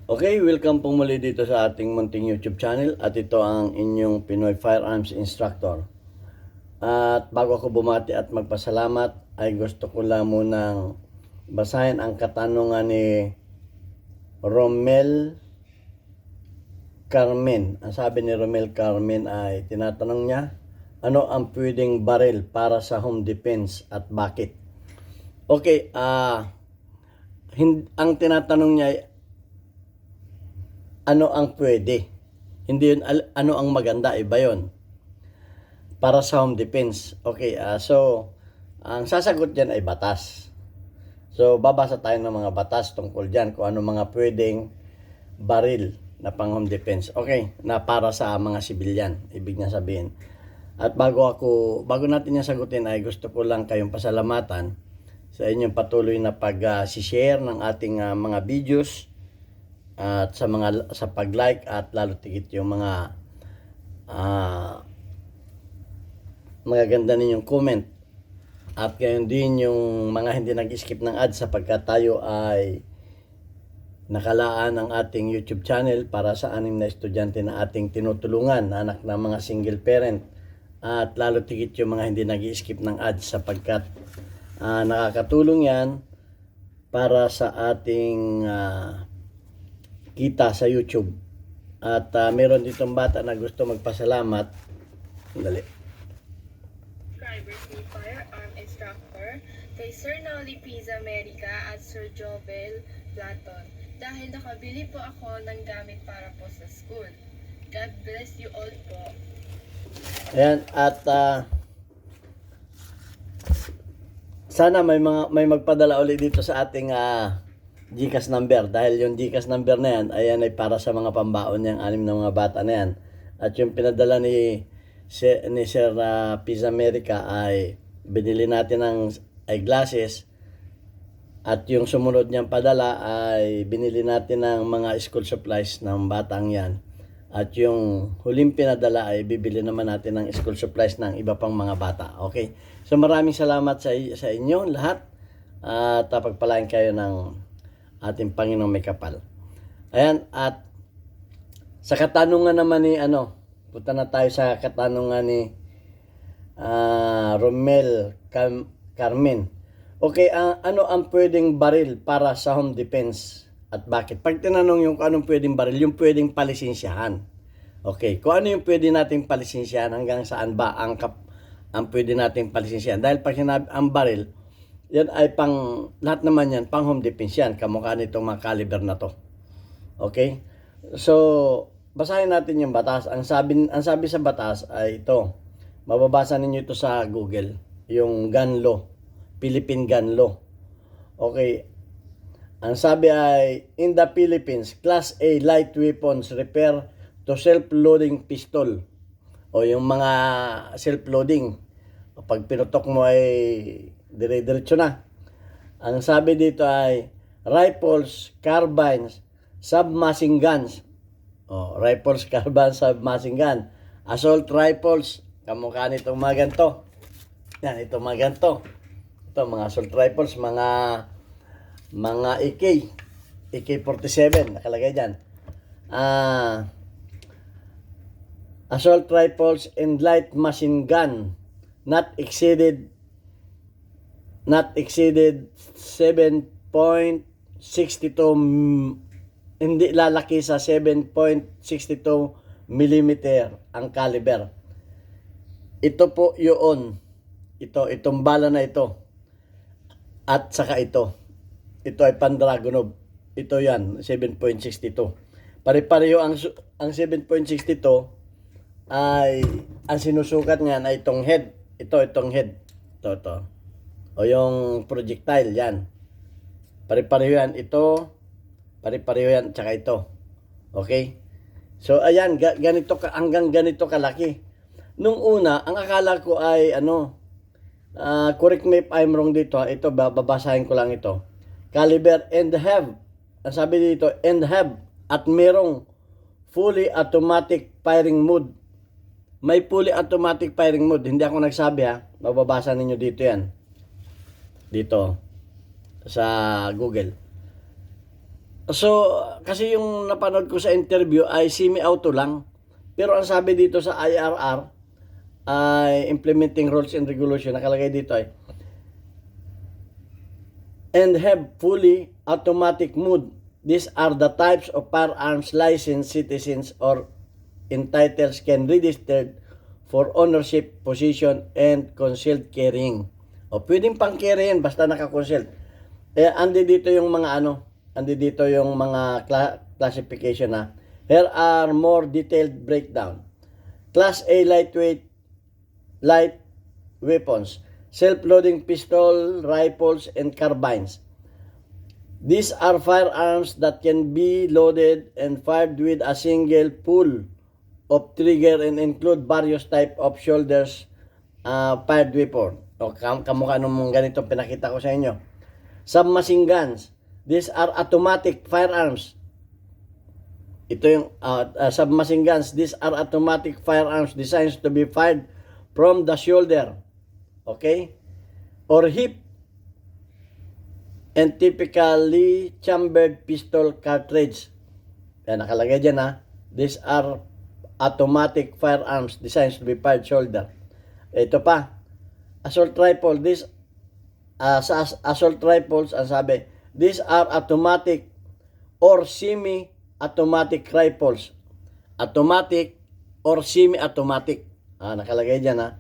Okay, welcome po muli dito sa ating munting YouTube channel at ito ang inyong Pinoy Firearms Instructor. At bago ako bumati at magpasalamat ay gusto ko lang munang basahin ang katanungan ni Romel Carmen. Ang sabi ni Romel Carmen ay tinatanong niya, ano ang pwedeng baril para sa home defense at bakit? Okay, ang tinatanong niya ay ano ang pwede. Hindi yun ano ang maganda, iba yun. Para sa home defense. Okay, so ang sasagot dyan ay batas. So babasa tayo ng mga batas tungkol dyan kung ano mga pwedeng baril na pang home defense. Okay, na para sa mga sibilyan, ibig niya sabihin. At bago natin yan sagutin ay gusto ko lang kayong pasalamatan sa inyong patuloy na pag-share ng ating mga videos at sa pag-like at lalo tigit yung mga magaganda ninyong comment at gayon din yung mga hindi nag-skip ng ads sapagkat tayo ay nakalaan ang ating YouTube channel para sa 6 na estudyante na ating tinutulungan na anak ng mga single parent at lalo tigit yung mga hindi nag-skip ng ads sapagkat nakakatulong yan para sa ating kita sa YouTube. At meron ditong bata na gusto magpasalamat. Dali. Subscribers ni Firearm Instructor kay Sir Noli Pizza America at Sir Jovel Platon dahil nakabili po ako ng gamit para po sa school. God bless you all po. Ayan, at sana may magpadala ulit dito sa ating GCash number dahil yung GCash number na yan ay para sa mga pambaon niyang 6 na mga bata na yan. At yung pinadala ni Sir Pizza America ay binili natin ng eyeglasses at yung sumunod niyang padala ay binili natin ng mga school supplies ng batang yan. At yung huling pinadala ay bibili naman natin ng school supplies ng iba pang mga bata. Okay? So maraming salamat sa inyo lahat at pagpalain kayo ng ating Panginoong may kapal. Ayan, at sa katanungan naman ni punta na tayo sa katanungan ni Romel Carmen. Okay, ano ang pwedeng baril para sa home defense at bakit? Pag tinanong yung anong pwedeng baril, yung pwedeng palisensyahan. Okay, kung ano yung pwede nating palisensyahan, hanggang saan ba ang pwede nating palisensyahan? Dahil pag sinabi ang baril, yan ay lahat naman yan, pang home defense yan, kamukha nitong mga caliber na to. Okay? So, basahin natin yung batas. Ang sabi sa batas ay ito. Mababasa ninyo ito sa Google. Yung gun law. Philippine gun law. Okay. Ang sabi ay, in the Philippines, Class A light weapons refer to self-loading pistol. O yung mga self-loading. Pag pinutok mo ay dire-diretso na. Ang sabi dito ay rifles, carbines, submachine guns. Rifles, carbines, submachine gun. Assault rifles, kamukha nitong mga ganito. Yan, ito mga ganito. Ito mga assault rifles, mga AK-47 nakalagay diyan. Assault rifles and light machine gun not exceeded 7.62 hindi lalaki sa 7.62 mm ang caliber. Ito po yun. Itong bala na ito. At saka ito. Ito ay Pan-Dragunov. Ito yan, 7.62. Pare-pareho ang 7.62 ay ang sinusukat niyan ay itong head. Itong head. Ito. O yung projectile, yan. Pare-pareho yan. Ito, pare-pareho yan, tsaka ito. Okay? So, ayan, hanggang ganito kalaki. Nung una, ang akala ko ay, correct me if I'm wrong dito, ito, babasahin ko lang ito. Caliber and have, ang sabi dito, and have, at merong fully automatic firing mode. May fully automatic firing mode. Hindi ako nagsabi ha. Mababasa ninyo dito yan. Dito sa Google. So, kasi yung napanood ko sa interview ay semi-auto lang. Pero ang sabi dito sa IRR, ay implementing rules and regulation, nakalagay dito ay, and have fully automatic mode. These are the types of firearms licensed citizens or entitled can registered for ownership, possession, and concealed carrying. O pwedeng pang carry yan, basta naka-concealed. Andi dito yung mga andi dito yung mga classification na. Here are more detailed breakdown. Class A lightweight light weapons, self-loading pistol, rifles, and carbines. These are firearms that can be loaded and fired with a single pull of trigger and include various type of shoulders fired weapon. O kamukha nung ganito pinakita ko sa inyo. Submachine guns. These are automatic firearms. Ito yung submachine guns. These are automatic firearms designed to be fired from the shoulder. Okay? Or hip. And typically chambered pistol cartridge. Yan, nakalagay dyan ha. These are automatic firearms designed to be fired shoulder. Ito pa. Assault rifle. Sa assault rifles, ang sabi, these are automatic or semi-automatic rifles. Automatic or semi-automatic. Nakalagay dyan ha.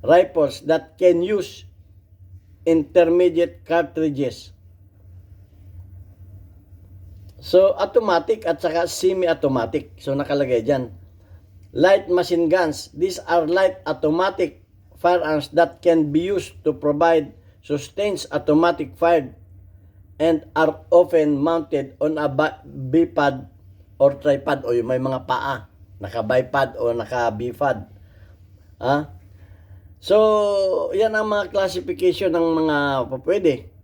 Rifles that can use intermediate cartridges. So, automatic at saka semi-automatic. So, nakalagay dyan. Light machine guns. These are light automatic firearms that can be used to provide sustained automatic fire and are often mounted on a bipod or tripod o yung may mga paa. Naka-bipod o naka-bipod. So, yan ang mga classification ng mga pwede.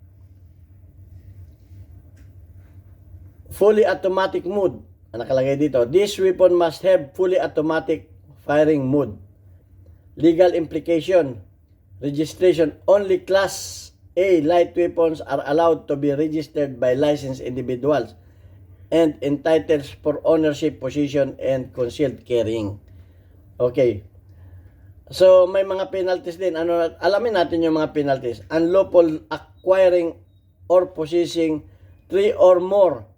Fully automatic mode. Nakalagay dito. This weapon must have fully automatic firing mode. Legal implication. Registration. Only Class A light weapons are allowed to be registered by licensed individuals and entitled for ownership, possession, and concealed carrying. Okay. So, may mga penalties din. Alamin natin yung mga penalties. Unlawful acquiring or possessing 3 or more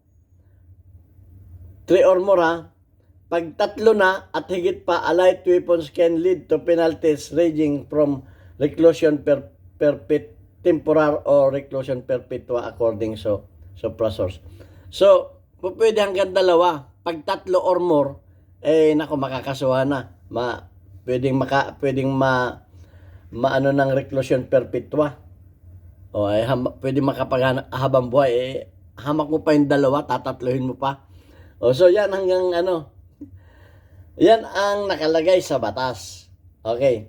Pag 3 na at higit pa, a light weapons can lead to penalties ranging from reclusion temporar or reclusion perpetua according to suppressors. So, pwede hanggang 2. Pag 3 or more, makakasuhan na. Pwedeng maano ng reclusion perpetua. Pwede makapaghabang buhay. Hamak mo pa yung 2, tatatluhin mo pa. So yan hanggang yan ang nakalagay sa batas. Okay.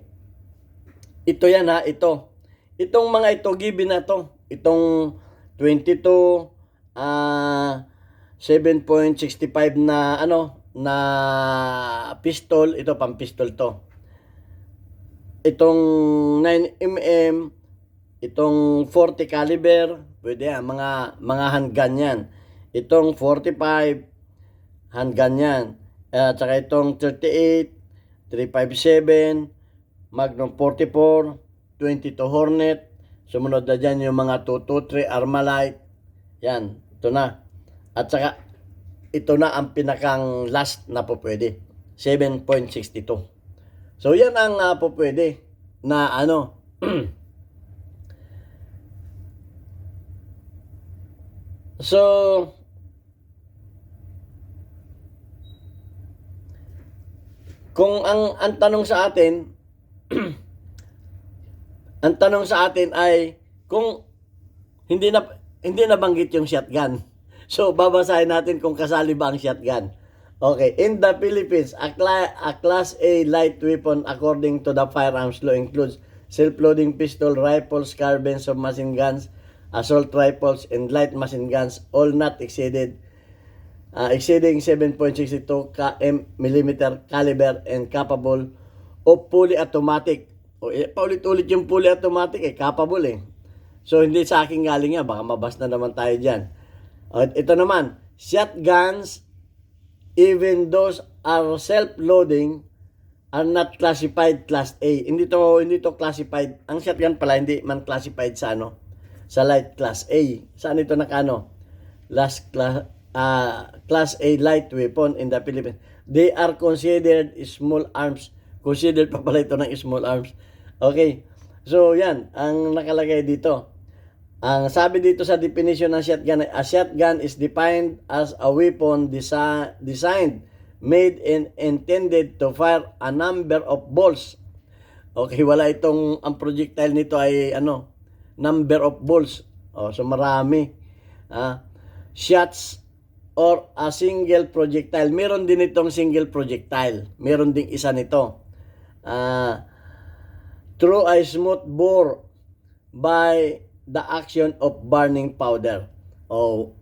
Ito yan ha, ito. Itong mga ito, given na to. Itong 22, 7.65 na na pistol, ito pang pistol to. Itong 9mm, itong 40 caliber, pwede yan, mga handgun yan. Itong 45 handgun yan. At saka itong 38, 357, Magnum 44, 22 Hornet. Sumunod na dyan yung mga 223 Armalite. Yan, ito na. At saka ito na ang pinakang last na po pwede. 7.62. So yan ang po pwede na So kung ang tanong sa atin ang tanong sa atin ay kung hindi na banggit yung shotgun. So babasahin natin kung kasali ba ang shotgun. Okay, in the Philippines, a Class A light weapon according to the firearms law includes self-loading pistol, rifles, carbines, submachine guns, assault rifles, and light machine guns, all not exceeding 7.62 mm caliber and capable of fully automatic. Paulit-ulit yung fully automatic, capable So, hindi sa akin galing yan. Baka mabas na naman tayo dyan. Ito naman, shotguns, even those are self-loading, are not classified Class A. Hindi to classified. Ang shotgun pala hindi man classified sa sa light Class A. Saan ito nakano? Class A light weapon in the Philippines. They are considered small arms. Considered pa pala ito ng small arms. Okay. So, yan. Ang nakalagay dito. Ang sabi dito sa definition ng shotgun, a shotgun is defined as a weapon designed, made and intended to fire a number of balls. Okay, wala itong, ang projectile nito ay number of balls. So marami. Shots or a single projectile. Meron din itong single projectile. Meron ding isa nito. Through a smooth bore by the action of burning powder.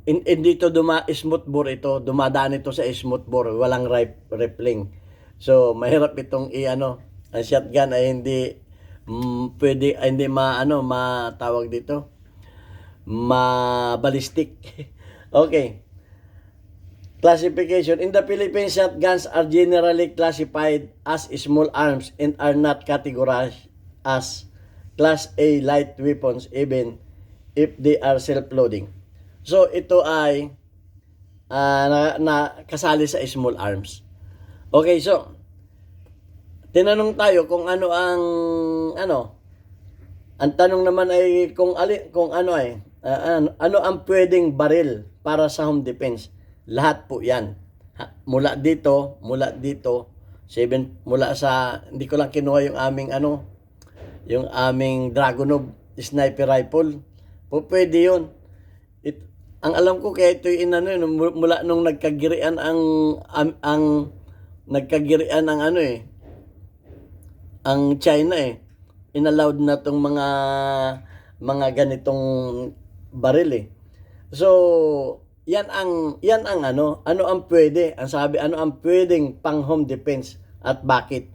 Dito smooth bore ito, dumadaan ito sa smooth bore, walang rippling. So, mahirap itong ang shotgun ay hindi pwede, hindi matawag dito, ballistic. Okay. Classification. In the Philippines, shotguns are generally classified as small arms and are not categorized as Class A light weapons even if they are self-loading. So, ito ay kasali sa small arms. Okay, so, tinanong tayo kung ano ang tanong naman ay kung ano ang pwedeng baril para sa home defense. Lahat po yan. Mula dito, mula sa, hindi ko lang kinuha yung aming yung aming Dragunov sniper rifle. Po pwede yun. Ang alam ko kaya ito yung mula nung nagkagirian nagkagirian ang ang China inallowed na tong mga ganitong baril So, yan ang ano ang pwede. Ang sabi, ano ang pwedeng pang home defense at bakit?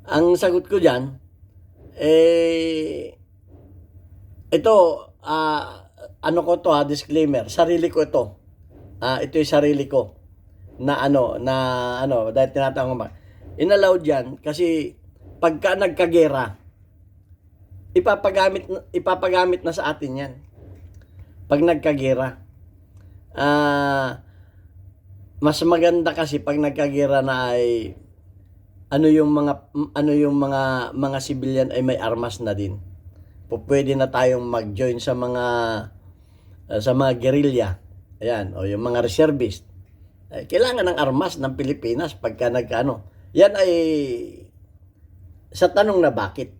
Ang sagot ko diyan ito disclaimer, sarili ko ito. Ito 'yung sarili ko na dahil tinatanong ba. Inallowed yan kasi pagka nagkagera, ipapagamit na sa atin yan. Pag nagkagera. Mas maganda kasi pag nagkagera na ay yung mga civilian ay may armas na din. Pwede na tayong mag-join sa mga guerrilla. Ayan, o yung mga reservist. Kailangan ng armas ng Pilipinas pagka Yan ay sa tanong na bakit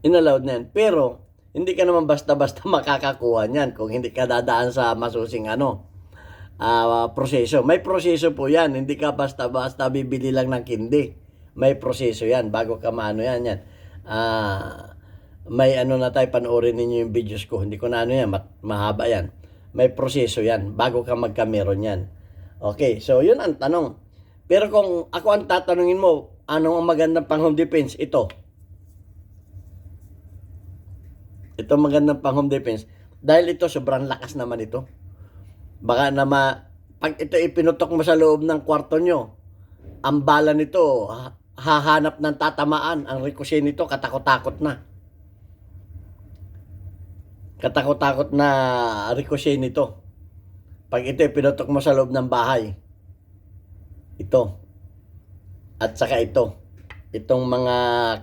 inallowed na yan. Pero hindi ka naman basta-basta makakakuha niyan kung hindi ka dadaan sa masusing proseso. May proseso po yan. Hindi ka basta-basta bibili lang ng kindi. May proseso yan bago ka yan. May na tayo, panoorin ninyo yung videos ko. Hindi ko na yan, mahaba yan. May proseso yan bago ka magkameron yan. Okay, so yun ang tanong. Pero kung ako ang tatanungin mo, anong ang magandang pang home defense? Ito magandang pang home defense. Dahil ito, sobrang lakas naman ito. Baka pag ito ipinutok mo sa loob ng kwarto nyo, ang bala nito, hahanap ng tatamaan. Ang ricochet nito, katakot-takot na. Katakot-takot na ricochet nito. Pag ito ipinutok mo sa loob ng bahay. Ito. At saka ito. Itong mga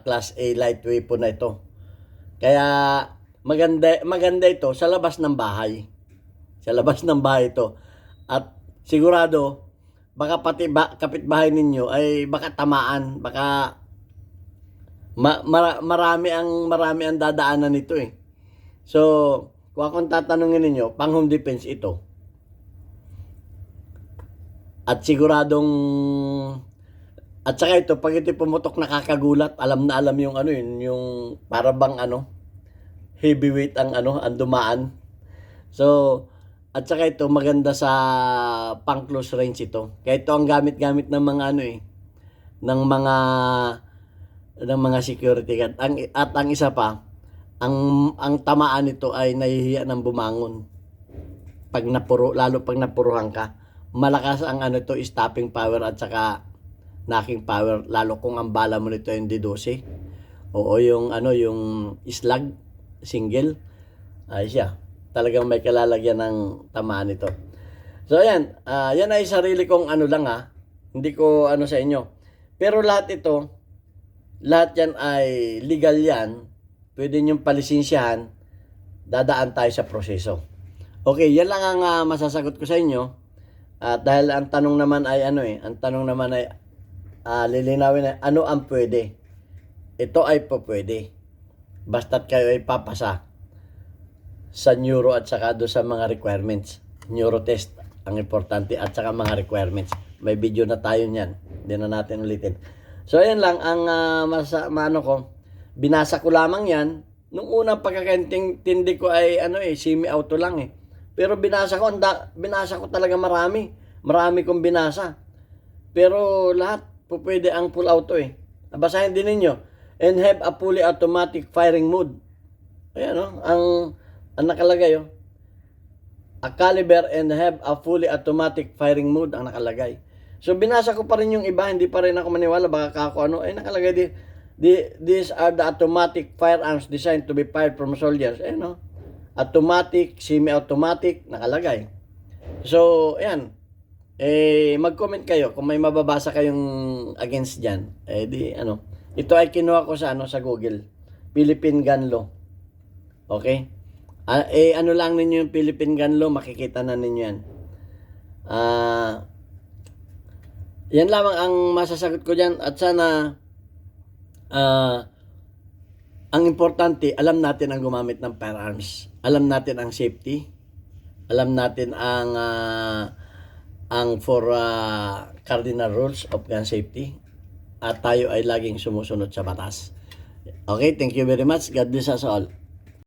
Class A light weapon na ito. Kaya maganda ito sa labas ng bahay. Sa labas ng bahay ito. At sigurado, baka pati kapitbahay ninyo ay baka tamaan, baka marami ang dadaanan nito So, kung akong tatanungin ninyo, pang home defense ito. At siguradong at saka ito, pag ito pumutok nakakagulat, alam na alam yung yung para bang heavyweight ang dumaan. So, at saka ito maganda sa pang close range ito. Kaya ito ang gamit-gamit ng mga ng mga security guard. At ang isa pa, ang tamaan nito ay nahihiya ng bumangon. Lalo pag napuruhan ka, malakas ang ano to, stopping power at saka knocking power, lalo kung ang bala mo nito yung D12. Oo, yung yung slag single, ay siya. Talagang may kalalagyan ng tamaan nito. So ayan, yan ay sarili kong lang Hindi ko sa inyo. Pero lahat yan ay legal yan. Pwede niyong palisensyahan, dadaan tayo sa proseso. Okay, yan lang ang masasagot ko sa inyo. At dahil ang tanong naman ay lilinawin na ano ang pwede. Ito ay po pwede. Basta't kayo ay papasa sa neuro at saka do sa mga requirements. Neuro test ang importante at saka mga requirements. May video na tayo niyan. Hindi na natin ulitin. So ayan lang ang binasa ko lamang yan. Nung unang pagkakaintindi ko ay semi-auto lang eh. Pero binasa ko talaga marami. Marami kong binasa. Pero lahat po pwede ang full auto eh. Basahin din ninyo. And have a fully automatic firing mode. Ayan ang nakalagay A caliber and have a fully automatic firing mode ang nakalagay. So binasa ko pa rin yung iba, hindi pa rin ako maniwala, baka ako nakalagay din. These are the automatic firearms designed to be fired from soldiers. Automatic, semi-automatic, nakalagay. So, ayan. Mag-comment kayo kung may mababasa kayong against dyan. Ito ay kinuha ko sa Google. Philippine Gun Law. Okay? Lang ninyo yung Philippine Gun Law, makikita na ninyo yan. Yan lamang ang masasagot ko dyan. At sana, ang importante, alam natin ang gumamit ng firearms. Alam natin ang safety. Alam natin ang cardinal rules of gun safety. At tayo ay laging sumusunod sa batas. Okay, thank you very much. God bless us all.